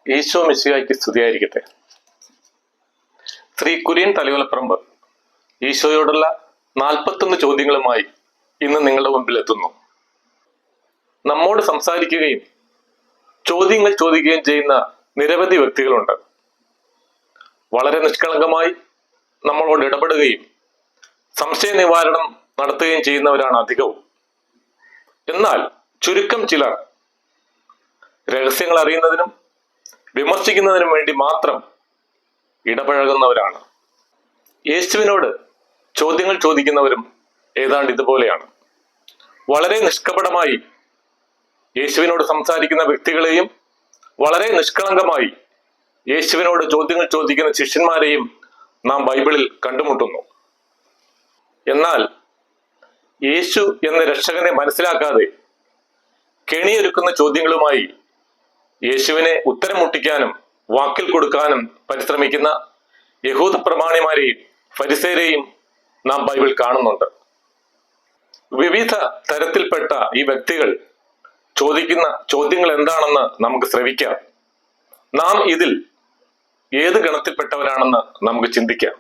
ഈശോ മിശിഹായ്ക്ക് സ്തുതിയായിരിക്കട്ടെ. ശ്രീ കുര്യൻ തലയോലപ്പറമ്പ് ഈശോയോടുള്ള 41 ചോദ്യങ്ങളുമായി ഇന്ന് നിങ്ങളുടെ മുമ്പിൽ എത്തുന്നു. നമ്മോട് സംസാരിക്കുകയും ചോദ്യങ്ങൾ ചോദിക്കുകയും ചെയ്യുന്ന നിരവധി വ്യക്തികളുണ്ട്. വളരെ നിഷ്കളങ്കമായി നമ്മളോട് ഇടപെടുകയും സംശയ നിവാരണം നടത്തുകയും ചെയ്യുന്നവരാണ് അധികവും. എന്നാൽ ചുരുക്കം ചിലർ രഹസ്യങ്ങൾ അറിയുന്നതിനും വിമർശിക്കുന്നതിനും വേണ്ടി മാത്രം ഇടപഴകുന്നവരാണ്. യേശുവിനോട് ചോദ്യങ്ങൾ ചോദിക്കുന്നവരും ഏതാണ്ട് ഇതുപോലെയാണ്. വളരെ നിഷ്കപടമായി യേശുവിനോട് സംസാരിക്കുന്ന വ്യക്തികളെയും വളരെ നിഷ്കളങ്കമായി യേശുവിനോട് ചോദ്യങ്ങൾ ചോദിക്കുന്ന ശിഷ്യന്മാരെയും നാം ബൈബിളിൽ കണ്ടുമുട്ടുന്നു. എന്നാൽ യേശു എന്ന രക്ഷകനെ മനസ്സിലാക്കാതെ കെണിയൊരുക്കുന്ന ചോദ്യങ്ങളുമായി യേശുവിനെ ഉത്തരം മുട്ടിക്കാനും വാക്കിൽ കൊടുക്കാനും പരിശ്രമിക്കുന്ന യഹൂദ പ്രമാണിമാരെയും ഫരിസേരെയും നാം ബൈബിൾ കാണുന്നുണ്ട്. വിവിധ തരത്തിൽപ്പെട്ട ഈ വ്യക്തികൾ ചോദിക്കുന്ന ചോദ്യങ്ങൾ എന്താണെന്ന് നമുക്ക് ശ്രവിക്കാം. നാം ഇതിൽ ഏത് ഗണത്തിൽപ്പെട്ടവരാണെന്ന് നമുക്ക് ചിന്തിക്കാം.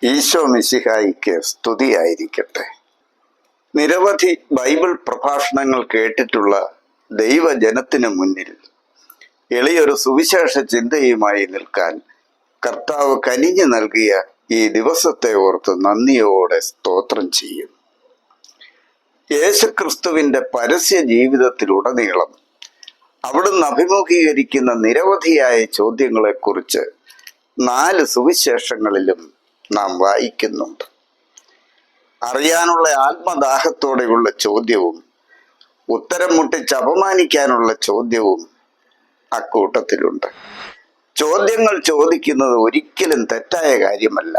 ഈശോ മിശിഹായിക്ക് സ്തുതിയായിരിക്കട്ടെ. നിരവധി ബൈബിൾ പ്രഭാഷണങ്ങൾ കേട്ടിട്ടുള്ള ദൈവജനത്തിനു മുന്നിൽ എളിയൊരു സുവിശേഷ ചിന്തയുമായി നിൽക്കാൻ കർത്താവ് കനിഞ്ഞു നൽകിയ ഈ ദിവസത്തെ ഓർത്ത് നന്ദിയോടെ സ്തോത്രം ചെയ്യും. യേശുക്രിസ്തുവിൻ്റെ പരസ്യ ജീവിതത്തിലുടനീളം അവിടുന്ന് അഭിമുഖീകരിക്കുന്ന നിരവധിയായ ചോദ്യങ്ങളെക്കുറിച്ച് 4 സുവിശേഷങ്ങളിലും നാം വായിക്കുന്നുണ്ട്. അറിയാനുള്ള ആത്മദാഹത്തോടെയുള്ള ചോദ്യവും ഉത്തരം മുട്ടിച്ച് അപമാനിക്കാനുള്ള ചോദ്യവും അക്കൂട്ടത്തിലുണ്ട്. ചോദ്യങ്ങൾ ചോദിക്കുന്നത് ഒരിക്കലും തെറ്റായ കാര്യമല്ല.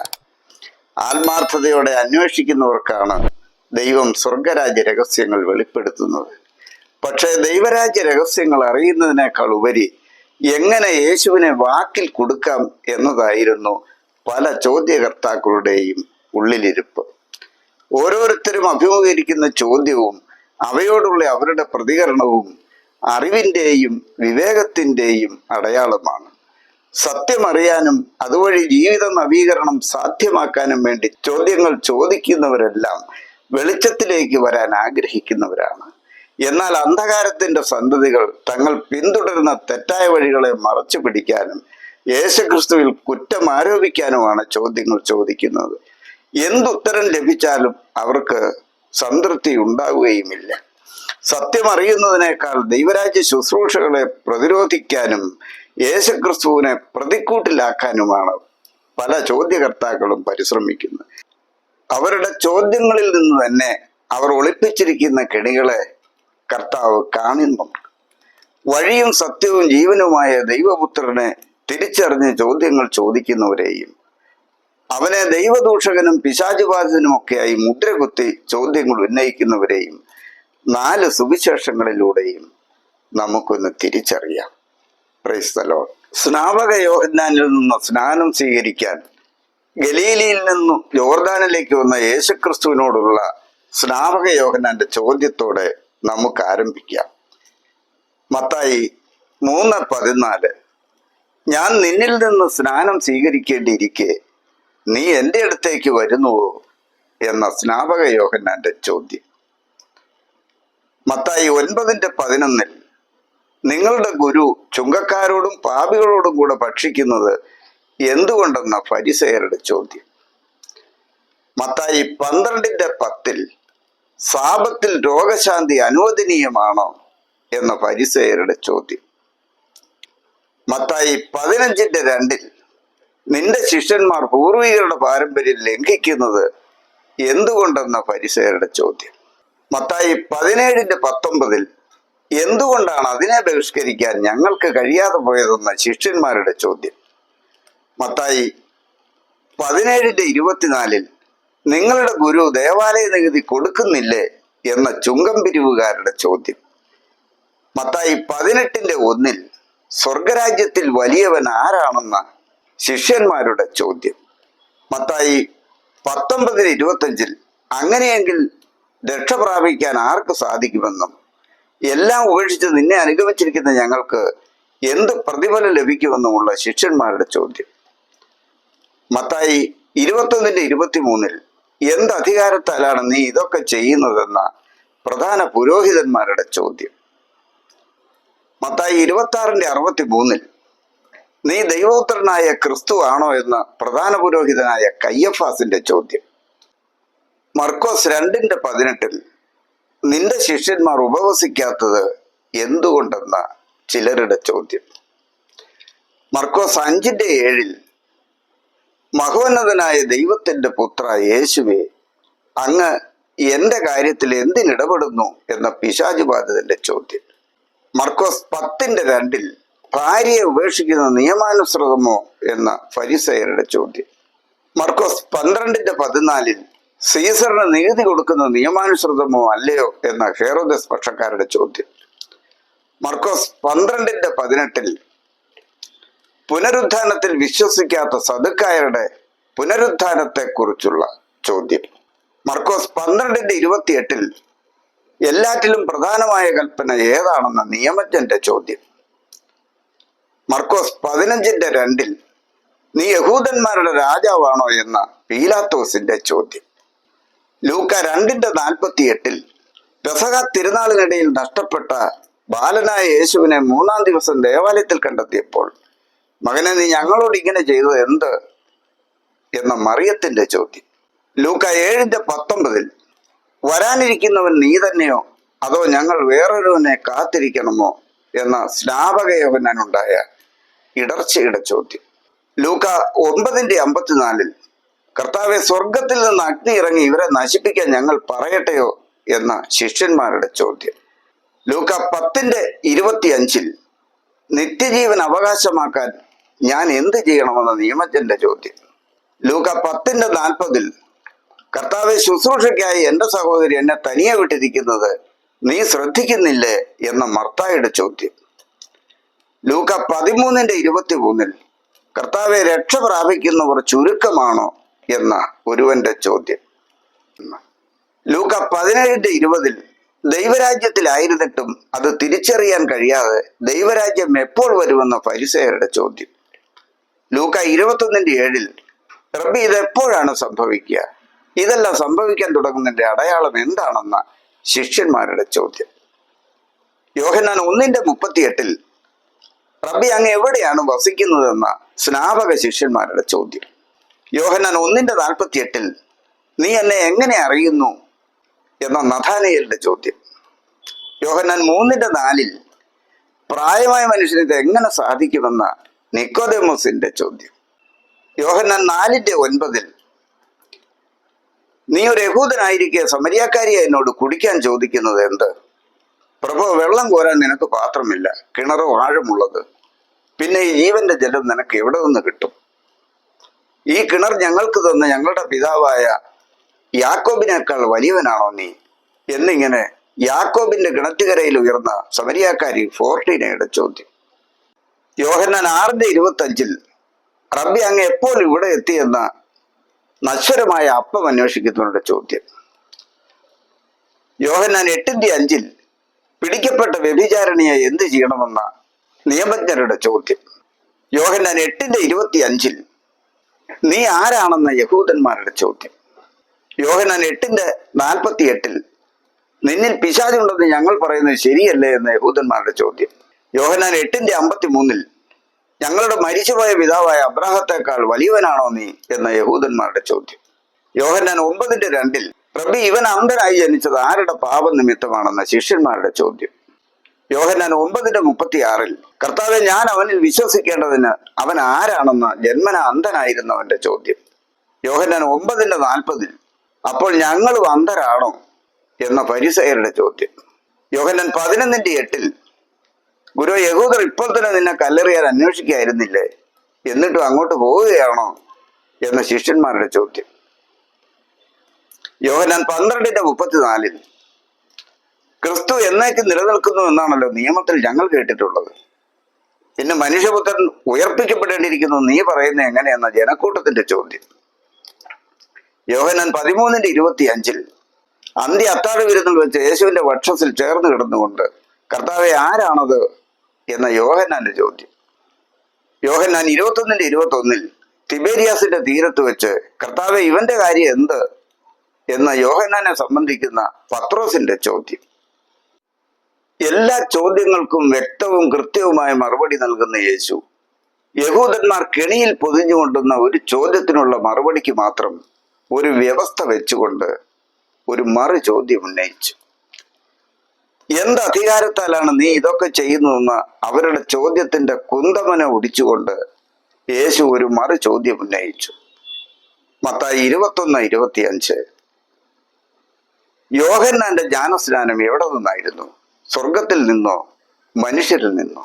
ആത്മാർത്ഥതയോടെ അന്വേഷിക്കുന്നവർക്കാണ് ദൈവം സ്വർഗരാജ്യ രഹസ്യങ്ങൾ വെളിപ്പെടുത്തുന്നത്. പക്ഷേ ദൈവരാജ്യ രഹസ്യങ്ങൾ അറിയുന്നതിനേക്കാൾ ഉപരി എങ്ങനെ യേശുവിനെ വാക്കിൽ കൊടുക്കാം എന്നതായിരുന്നു പല ചോദ്യകർത്താക്കളുടെയും ഉള്ളിലിരിപ്പ്. ഓരോരുത്തരും അഭിമുഖീകരിക്കുന്ന ചോദ്യവും അവയോടുള്ള അവരുടെ പ്രതികരണവും അറിവിൻ്റെയും വിവേകത്തിൻ്റെയും അടയാളമാണ്. സത്യമറിയാനും അതുവഴി ജീവിത നവീകരണം സാധ്യമാക്കാനും വേണ്ടി ചോദ്യങ്ങൾ ചോദിക്കുന്നവരെല്ലാം വെളിച്ചത്തിലേക്ക് വരാൻ ആഗ്രഹിക്കുന്നവരാണ്. എന്നാൽ അന്ധകാരത്തിൻ്റെ സന്തതികൾ തങ്ങൾ പിന്തുടരുന്ന തെറ്റായ വഴികളെ മറച്ചു പിടിക്കാനും യേശുക്രിസ്തുവിൽ കുറ്റം ആരോപിക്കാനുമാണ് ചോദ്യങ്ങൾ ചോദിക്കുന്നത്. എന്തുത്തരം ലഭിച്ചാലും അവർക്ക് സംതൃപ്തി ഉണ്ടാവുകയുമില്ല. സത്യം അറിയുന്നതിനേക്കാൾ ദൈവരാജ്യ ശുശ്രൂഷകളെ പ്രതിരോധിക്കാനും യേശുക്രിസ്തുവിനെ പ്രതിക്കൂട്ടിലാക്കാനുമാണ് പല ചോദ്യകർത്താക്കളും പരിശ്രമിക്കുന്നത്. അവരുടെ ചോദ്യങ്ങളിൽ നിന്ന് തന്നെ അവർ ഒളിപ്പിച്ചിരിക്കുന്ന കെണികളെ കർത്താവ് കാണുന്നുണ്ട്. വഴിയും സത്യവും ജീവനുമായ ദൈവപുത്രനെ തിരിച്ചറിഞ്ഞ് ചോദ്യങ്ങൾ ചോദിക്കുന്നവരെയും അവനെ ദൈവദൂഷകനും പിശാചുബാധിതനുമൊക്കെയായി മുദ്രകുത്തി ചോദ്യങ്ങൾ ഉന്നയിക്കുന്നവരെയും 4 സുവിശേഷങ്ങളിലൂടെയും നമുക്കൊന്ന് തിരിച്ചറിയാം. Price the Lord. സ്നാപക യോഹന്നാനിൽ നിന്ന് സ്നാനം സ്വീകരിക്കാൻ ഗലീലയിൽ നിന്നും യോർദാനിലേക്ക് വന്ന യേശുക്രിസ്തുവിനോടുള്ള സ്നാപക യോഹന്നാന്റെ ചോദ്യത്തോടെ നമുക്ക് ആരംഭിക്കാം. മത്തായി 3:14 ഞാൻ നിന്നിൽ നിന്ന് സ്നാനം സ്വീകരിക്കേണ്ടിയിരിക്കെ നീ എൻ്റെ അടുത്തേക്ക് വരുന്നുവോ എന്ന സ്നാപക യോഹന്നാന്റെ ചോദ്യം. മത്തായി 9:11 നിങ്ങളുടെ ഗുരു ചുങ്കക്കാരോടും പാപികളോടും കൂടെ ഭക്ഷിക്കുന്നത് എന്തുകൊണ്ടെന്ന ഫരിസേയരുടെ ചോദ്യം. മത്തായി 12:10 സാപത്തിൽ രോഗശാന്തി അനുവദനീയമാണോ എന്ന ഫരിസേയരുടെ ചോദ്യം. മത്തായി 15:2 നിന്റെ ശിഷ്യന്മാർ പൂർവികരുടെ പാരമ്പര്യം ലംഘിക്കുന്നത് എന്തുകൊണ്ടെന്ന ഫരിസേയരുടെ ചോദ്യം. മത്തായി 17:19 എന്തുകൊണ്ടാണ് അതിനെ ബഹിഷ്കരിക്കാൻ ഞങ്ങൾക്ക് കഴിയാതെ പോയതെന്ന ശിഷ്യന്മാരുടെ ചോദ്യം. മത്തായി 17:24 നിങ്ങളുടെ ഗുരു ദേവാലയ നികുതി കൊടുക്കുന്നില്ലേ എന്ന ചുങ്കം പിരിവുകാരുടെ ചോദ്യം. മത്തായി 18:1 സ്വർഗരാജ്യത്തിൽ വലിയവൻ ആരാണെന്ന ശിഷ്യന്മാരുടെ ചോദ്യം. മത്തായി 19:25 അങ്ങനെയെങ്കിൽ രക്ഷ പ്രാപിക്കാൻ ആർക്ക് സാധിക്കുമെന്നും എല്ലാം ഉപേക്ഷിച്ച് നിന്നെ അനുഗമിച്ചിരിക്കുന്ന ഞങ്ങൾക്ക് എന്ത് പ്രതിഫലം ലഭിക്കുമെന്നുമുള്ള ശിഷ്യന്മാരുടെ ചോദ്യം. മത്തായി 21:23 എന്ത് അധികാരത്താലാണ് നീ ഇതൊക്കെ ചെയ്യുന്നതെന്ന പ്രധാന പുരോഹിതന്മാരുടെ ചോദ്യം. മത്തായി 26:63 നീ ദൈവപുത്രനായ ക്രിസ്തു ആണോ എന്ന പ്രധാന പുരോഹിതനായ കയ്യഫാസിന്റെ ചോദ്യം. മർക്കോസ് 2:18 നിന്റെ ശിഷ്യന്മാർ ഉപവസിക്കാത്തത് എന്തുകൊണ്ടെന്ന ചിലരുടെ ചോദ്യം. മർക്കോസ് 5:7 മഹോന്നതനായ ദൈവത്തിന്റെ പുത്ര യേശുവേ, അങ്ങ് എന്റെ കാര്യത്തിൽ എന്തിനിടപെടുന്നു എന്ന പിശാചുബാധിതന്റെ ചോദ്യം. മർക്കോസ് 10:2 ഭാര്യയെ ഉപേക്ഷിക്കുന്ന നിയമാനുസൃതമോ എന്ന ഫരിസയരുടെ ചോദ്യം. മർക്കോസ് 12:14 സീസറിന് നീതി കൊടുക്കുന്ന നിയമാനുസൃതമോ അല്ലയോ എന്ന ഹെരോദസ് പക്ഷക്കാരുടെ ചോദ്യം. മർക്കോസ് 12:18 പുനരുത്ഥാനത്തിൽ വിശ്വസിക്കാത്ത സദുക്കായരുടെ പുനരുത്ഥാനത്തെക്കുറിച്ചുള്ള ചോദ്യം. മർക്കോസ് 12:28 എല്ലാറ്റിലും പ്രധാനമായ കൽപ്പന ഏതാണെന്ന നിയമജ്ഞന്റെ ചോദ്യം. മർക്കോസ് 15:2 നീ യഹൂദന്മാരുടെ രാജാവാണോ എന്ന പീലാത്തോസിന്റെ ചോദ്യം. ലൂക്ക 2:48 പെസഹ തിരുനാളിനിടയിൽ നഷ്ടപ്പെട്ട ബാലനായ യേശുവിനെ 3-ാം ദിവസം ദേവാലയത്തിൽ കണ്ടെത്തിയപ്പോൾ മകനെ നീ ഞങ്ങളോട് ഇങ്ങനെ ചെയ്തത് എന്ത് എന്ന മറിയത്തിന്റെ ചോദ്യം. ലൂക്ക 7:19 വരാനിരിക്കുന്നവൻ നീ തന്നെയോ അതോ ഞങ്ങൾ വേറൊരുവനെ കാത്തിരിക്കണമോ എന്ന സ്നാപക യോഹന്നാനുണ്ടായ ഇടർച്ചയുടെ ചോദ്യം. ലൂക്ക 9:54 കർത്താവെ സ്വർഗത്തിൽ നിന്ന് അഗ്നി ഇറങ്ങി ഇവരെ നശിപ്പിക്കാൻ ഞങ്ങൾ പറയട്ടെയോ എന്ന ശിഷ്യന്മാരുടെ ചോദ്യം. ലൂക്ക 10:25 നിത്യജീവൻ അവകാശമാക്കാൻ ഞാൻ എന്ത് ചെയ്യണമെന്ന നിയമജ്ഞന്റെ ചോദ്യം. ലൂക്ക 10:40 കർത്താവെ ശുശ്രൂഷയ്ക്കായി എൻ്റെ സഹോദരി എന്നെ തനിയെ വിട്ടിരിക്കുന്നത് നീ ശ്രദ്ധിക്കുന്നില്ലേ എന്ന മർത്തായുടെ ചോദ്യം. ലൂക്ക 13:23 കർത്താവെ രക്ഷ പ്രാപിക്കുന്നവർ ചുരുക്കമാണോ എന്ന ഒരുവന്റെ ചോദ്യം. ലൂക്ക 17:20 ദൈവരാജ്യത്തിലായിരുന്നിട്ടും അത് തിരിച്ചറിയാൻ കഴിയാതെ ദൈവരാജ്യം എപ്പോൾ വരുമെന്ന ഫരിസയരുടെ ചോദ്യം. ലൂക്ക 21:7 റബ്ബി ഇതെപ്പോഴാണ് സംഭവിക്കുക, ഇതെല്ലാം സംഭവിക്കാൻ തുടങ്ങുന്നതിന്റെ അടയാളം എന്താണെന്ന ശിഷ്യന്മാരുടെ ചോദ്യം. യോഹന്നാൻ 1:38 റബ്ബി അങ്ങ് എവിടെയാണ് വസിക്കുന്നതെന്ന സ്നാപക ശിഷ്യന്മാരുടെ ചോദ്യം. യോഹന്നാൻ 1:48 നീ എന്നെ എങ്ങനെ അറിയുന്നു എന്ന നഥാനയേലിന്റെ ചോദ്യം. യോഹന്നാൻ 3:4 പ്രായമായ മനുഷ്യന് ഇത് എങ്ങനെ സാധിക്കുമെന്ന നിക്കോദേമോസിന്റെ ചോദ്യം. യോഹന്നാൻ 4:9 നീ ഒരു യഹൂദനായിരിക്കെ സമരിയാക്കാരിയെ എന്നോട് കുടിക്കാൻ ചോദിക്കുന്നത് എന്ത്? പ്രഭു, വെള്ളം കോരാൻ നിനക്ക് പാത്രമില്ല, കിണറോ ആഴമുള്ളത്, പിന്നെ ഈ ജീവന്റെ ജലം നിനക്ക് എവിടെ നിന്ന് കിട്ടും? ഈ കിണർ ഞങ്ങൾക്ക് തന്ന ഞങ്ങളുടെ പിതാവായ യാക്കോബിനേക്കാൾ വലിയവനാണോ നീ? എന്നിങ്ങനെ യാക്കോബിന്റെ കിണറ്റുകരയിൽ ഉയർന്ന സമരിയാക്കാരി ഫോർട്ടീനയുടെ ചോദ്യം. യോഹന്നാൻ 6:25 റബ്ബി അങ്ങ് എപ്പോൾ ഇവിടെ എത്തിയെന്ന നശ്വരമായ അപ്പം അന്വേഷിക്കുന്നവരുടെ ചോദ്യം. യോഹന്നാൻ 8:5 പിടിക്കപ്പെട്ട വ്യഭിചാരണിയെ എന്ത് ചെയ്യണമെന്ന നിയമജ്ഞരുടെ ചോദ്യം. യോഹന്നാൻ 8:25 നീ ആരാണെന്ന യഹൂദന്മാരുടെ ചോദ്യം. യോഹന്നാൻ 8:48 നിന്നിൽ പിശാചുണ്ടെന്ന് ഞങ്ങൾ പറയുന്നത് ശരിയല്ലേ എന്ന യഹൂദന്മാരുടെ ചോദ്യം. യോഹന്നാൻ 8:53 ഞങ്ങളുടെ മരിച്ചുപോയ പിതാവായ അബ്രാഹത്തെക്കാൾ വലിയവനാണോ നീ എന്ന യഹൂദന്മാരുടെ ചോദ്യം. യോഹന്നാൻ 9:2 റബ്ബി ഇവൻ അന്ധനായി ജനിച്ചത് ആരുടെ പാപം നിമിത്തമാണെന്ന ശിഷ്യന്മാരുടെ ചോദ്യം. യോഹന്നാൻ 9:36 കർത്താവെ ഞാൻ അവനിൽ വിശ്വസിക്കേണ്ടതിന് അവൻ ആരാണെന്ന ജന്മന അന്ധനായിരുന്നവന്റെ ചോദ്യം. യോഹന്നാൻ 9:40 അപ്പോൾ ഞങ്ങളും അന്ധരാണോ എന്ന ഫരിസയരുടെ ചോദ്യം. യോഹന്നാൻ 11:8 ഗുരു, യഹൂദർ ഇപ്പോൾ തന്നെ നിന്നെ കല്ലെറിയാൻ അന്വേഷിക്കായിരുന്നില്ലേ, എന്നിട്ടും അങ്ങോട്ട് പോവുകയാണോ എന്ന ശിഷ്യന്മാരുടെ ചോദ്യം. യോഹന്നാൻ 12:34 ക്രിസ്തു എന്നേക്ക് നിലനിൽക്കുന്നു എന്നാണല്ലോ നിയമത്തിൽ ഞങ്ങൾ കേട്ടിട്ടുള്ളത്, പിന്നെ മനുഷ്യപുത്രൻ ഉയർപ്പിക്കപ്പെടേണ്ടിയിരിക്കുന്നു നീ പറയുന്നത് എങ്ങനെയെന്ന ജനക്കൂട്ടത്തിന്റെ ചോദ്യം. യോഹന്നാൻ 13:25 അന്ത്യ അത്താഴ വിരുന്നിൽ വെച്ച് യേശുവിന്റെ വക്ഷത്തിൽ ചേർന്ന് കിടന്നുകൊണ്ട് കർത്താവെ ആരാണത് എന്ന യോഹന്നാന്റെ ചോദ്യം. യോഹന്നാൻ 21:21 തിബേരിയാസിന്റെ തീരത്ത് വെച്ച് കർത്താവെ ഇവന്റെ കാര്യം എന്ത് എന്ന യോഹന്നാനെ സംബന്ധിക്കുന്ന പത്രോസിന്റെ ചോദ്യം. എല്ലാ ചോദ്യങ്ങൾക്കും വ്യക്തവും കൃത്യവുമായ മറുപടി നൽകുന്ന യേശു യഹൂദന്മാർ കെണിയിൽ പൊതിഞ്ഞുകൊണ്ടുന്ന ഒരു ചോദ്യത്തിനുള്ള മറുപടിക്ക് മാത്രം ഒരു വ്യവസ്ഥ വെച്ചുകൊണ്ട് ഒരു മറു ചോദ്യം ഉന്നയിച്ചു. എന്ത് അധികാരത്താലാണ് നീ ഇതൊക്കെ ചെയ്യുന്നതെന്ന് അവരുടെ ചോദ്യത്തിന്റെ കുന്തമന ഒടിച്ചുകൊണ്ട് യേശു ഒരു മറു ചോദ്യം ഉന്നയിച്ചു. മത്തായി 21:25 യോഹന്നാന്റെ ജ്ഞാനസ്നാനം എവിടെ നിന്നായിരുന്നു? സ്വർഗത്തിൽ നിന്നോ മനുഷ്യരിൽ നിന്നോ?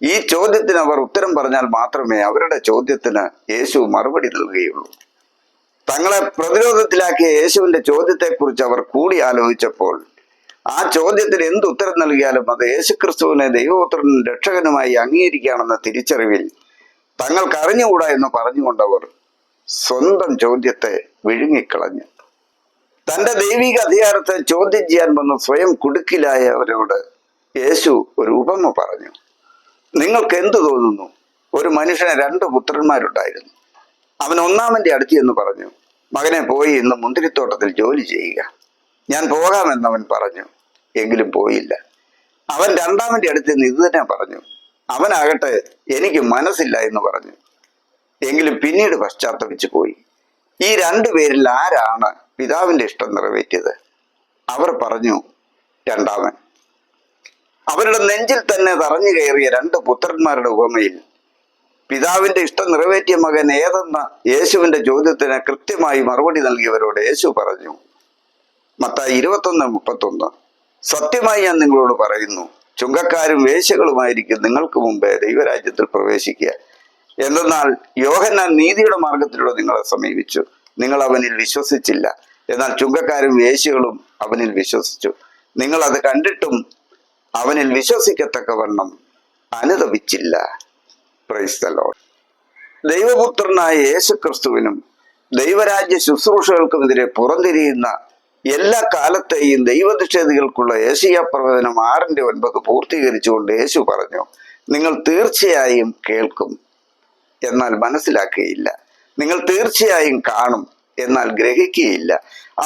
ഈ ചോദ്യത്തിന് അവർ ഉത്തരം പറഞ്ഞാൽ മാത്രമേ അവരുടെ ചോദ്യത്തിന് യേശു മറുപടി നൽകുകയുള്ളൂ. തങ്ങളെ പ്രതിരോധത്തിലാക്കിയ യേശുവിന്റെ ചോദ്യത്തെക്കുറിച്ച് അവർ കൂടി ആലോചിച്ചപ്പോൾ ആ ചോദ്യത്തിന് എന്തുത്തരം നൽകിയാലും അത് യേശുക്രിസ്തുവിനെ ദൈവപുത്രനും രക്ഷകനുമായി അംഗീകരിക്കുകയാണെന്ന തിരിച്ചറിവിൽ തങ്ങൾക്ക് അറിഞ്ഞുകൂടാ എന്ന് പറഞ്ഞുകൊണ്ടവർ സ്വന്തം ചോദ്യത്തെ വിഴുങ്ങിക്കളഞ്ഞു. തന്റെ ദൈവിക അധികാരത്തെ ചോദ്യം ചെയ്യാൻ വന്ന് സ്വയം കുടുക്കിലായവരോട് യേശു ഒരു ഉപമ പറഞ്ഞു. നിങ്ങൾക്ക് എന്തു തോന്നുന്നു? ഒരു മനുഷ്യന് 2 പുത്രന്മാരുണ്ടായിരുന്നു. അവൻ ഒന്നാമന്റെ അടുത്ത് എന്ന് പറഞ്ഞു, മകനെ പോയി ഇന്ന് മുന്തിരിത്തോട്ടത്തിൽ ജോലി ചെയ്യുക. ഞാൻ പോകാമെന്നവൻ പറഞ്ഞു, എങ്കിലും പോയില്ല. അവൻ രണ്ടാമന്റെ അടുത്ത് നിന്ന് ഇത് തന്നെ പറഞ്ഞു. അവനാകട്ടെ എനിക്ക് മനസ്സില്ല എന്ന് പറഞ്ഞു, എങ്കിലും പിന്നീട് പശ്ചാത്തപിച്ചു പോയി. ഈ 2 പേരിൽ ആരാണ് പിതാവിന്റെ ഇഷ്ടം നിറവേറ്റിയത്? അവർ പറഞ്ഞു, രണ്ടാമൻ. അവരുടെ നെഞ്ചിൽ തന്നെ തറഞ്ഞു കയറിയ 2 പുത്രന്മാരുടെ ഉപമയിൽ പിതാവിന്റെ ഇഷ്ടം നിറവേറ്റിയ മകൻ ഏതെന്ന യേശുവിന്റെ ചോദ്യത്തിന് കൃത്യമായി മറുപടി നൽകിയവരോട് യേശു പറഞ്ഞു. മത്തായി 21:31 സത്യമായി ഞാൻ നിങ്ങളോട് പറയുന്നു, ചുങ്കക്കാരും വേശ്യകളുമായിരിക്കും നിങ്ങൾക്ക് മുമ്പേ ദൈവരാജ്യത്തിൽ പ്രവേശിക്കുക. എന്തെന്നാൽ യോഹന്നാൻ നീതിയുടെ മാർഗത്തിലൂടെ നിങ്ങളെ സമീപിച്ചു, നിങ്ങൾ അവനിൽ വിശ്വസിച്ചില്ല. എന്നാൽ ചുങ്കക്കാരും വേശ്യകളും അവനിൽ വിശ്വസിച്ചു. നിങ്ങൾ അത് കണ്ടിട്ടും അവനിൽ വിശ്വസിക്കത്തക്കവണ്ണം അനുതപിച്ചില്ല. Praise the lord. ദൈവപുത്രനായ യേശുക്രിസ്തുവിനും ദൈവരാജ്യ ശുശ്രൂഷകൾക്കുമെതിരെ പുറംതിരിയുന്ന എല്ലാ കാലത്തെയും ദൈവനിഷേധികൾക്കുള്ള യേശയ്യാ പ്രവചനം 6:9 പൂർത്തീകരിച്ചുകൊണ്ട് യേശു പറഞ്ഞു, നിങ്ങൾ തീർച്ചയായും കേൾക്കും, എന്നാൽ മനസ്സിലാക്കുകയില്ല. നിങ്ങൾ തീർച്ചയായും കാണും, എന്നാൽ ഗ്രഹിക്കുകയില്ല.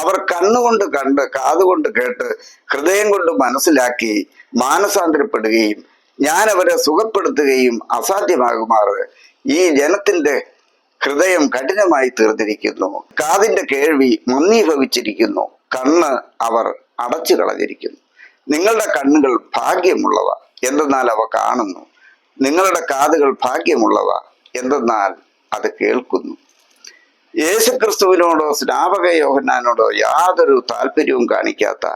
അവർ കണ്ണുകൊണ്ട് കണ്ട്, കാതുകൊണ്ട് കേട്ട്, ഹൃദയം കൊണ്ട് മനസ്സിലാക്കി മാനസാന്തരപ്പെടുകയും ഞാൻ അവരെ സുഖപ്പെടുത്തുകയും അസാധ്യമാകുമാറ് ഈ ജനത്തിന്റെ ഹൃദയം കഠിനമായി തീർന്നിരിക്കുന്നു. കാതിന്റെ കേൾവി മന്ദീഭവിച്ചിരിക്കുന്നു, കണ്ണ് അവർ അടച്ചു കളഞ്ഞിരിക്കുന്നു. നിങ്ങളുടെ കണ്ണുകൾ ഭാഗ്യമുള്ളവ, എന്തെന്നാൽ അവ കാണുന്നു. നിങ്ങളുടെ കാതുകൾ ഭാഗ്യമുള്ളവ, എന്തെന്നാൽ അത് കേൾക്കുന്നു. യേശുക്രിസ്തുവിനോടോ സ്നാപക യോഹന്നാനോടോ യാതൊരു താല്പര്യവും കാണിക്കാത്ത,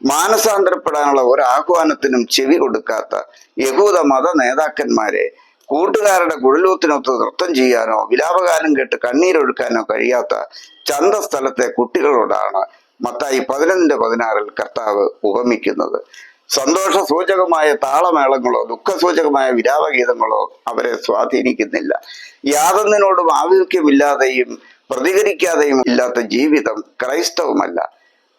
മാനസാന്തരപ്പെടാനുള്ള ഒരു ആഹ്വാനത്തിനും ചെവി കൊടുക്കാത്ത യഹൂദ മത നേതാക്കന്മാരെ കൂട്ടുകാരുടെ കുഴലൂത്തിനൊത്ത് നൃത്തം ചെയ്യാനോ വിലാപഗാനം കേട്ട് കണ്ണീരൊഴുക്കാനോ കഴിയാത്ത ചന്തസ്ഥലത്തെ കുട്ടികളോടാണ് മത്തായി 11:16 കർത്താവ് ഉപമിക്കുന്നത്. സന്തോഷ സൂചകമായ താളമേളങ്ങളോ ദുഃഖസൂചകമായ വിലാപഗീതങ്ങളോ അവരെ സ്വാധീനിക്കുന്നില്ല. യാതൊന്നിനോടും ആഭിമുഖ്യമില്ലാതെയും പ്രതികരിക്കാതെയും ഇല്ലാത്ത ജീവിതം ക്രൈസ്തവമല്ല.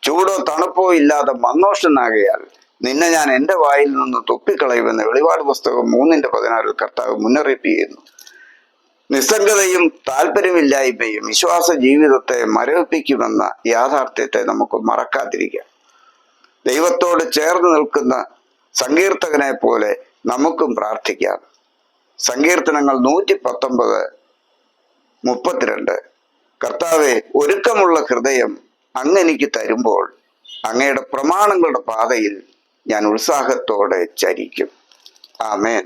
ചൂടോ തണുപ്പോ ഇല്ലാതെ മന്നോഷനാകയാൽ നിന്നെ ഞാൻ എൻ്റെ വായിൽ നിന്ന് തുപ്പിക്കളയുമെന്ന് വെളിപാട് പുസ്തകം 3:16 കർത്താവ് മുന്നറിയിപ്പ് ചെയ്യുന്നു. നിസ്സംഗതയും താല്പര്യമില്ലായ്മയും വിശ്വാസ ജീവിതത്തെ മരവിപ്പിക്കുമെന്ന യാഥാർത്ഥ്യത്തെ നമുക്ക് മറക്കാതിരിക്കാം. ദൈവത്തോട് ചേർന്ന് നിൽക്കുന്ന സങ്കീർത്തകനെ പോലെ നമുക്കും പ്രാർത്ഥിക്കാം. സങ്കീർത്തനങ്ങൾ 119:32 കർത്താവെ, ഒരുക്കമുള്ള ഹൃദയം അങ്ങ് എനിക്ക് തരുമ്പോൾ അങ്ങയുടെ പ്രമാണങ്ങളുടെ പാതയിൽ ഞാൻ ഉത്സാഹത്തോടെ ചരിക്കും. ആമേൻ.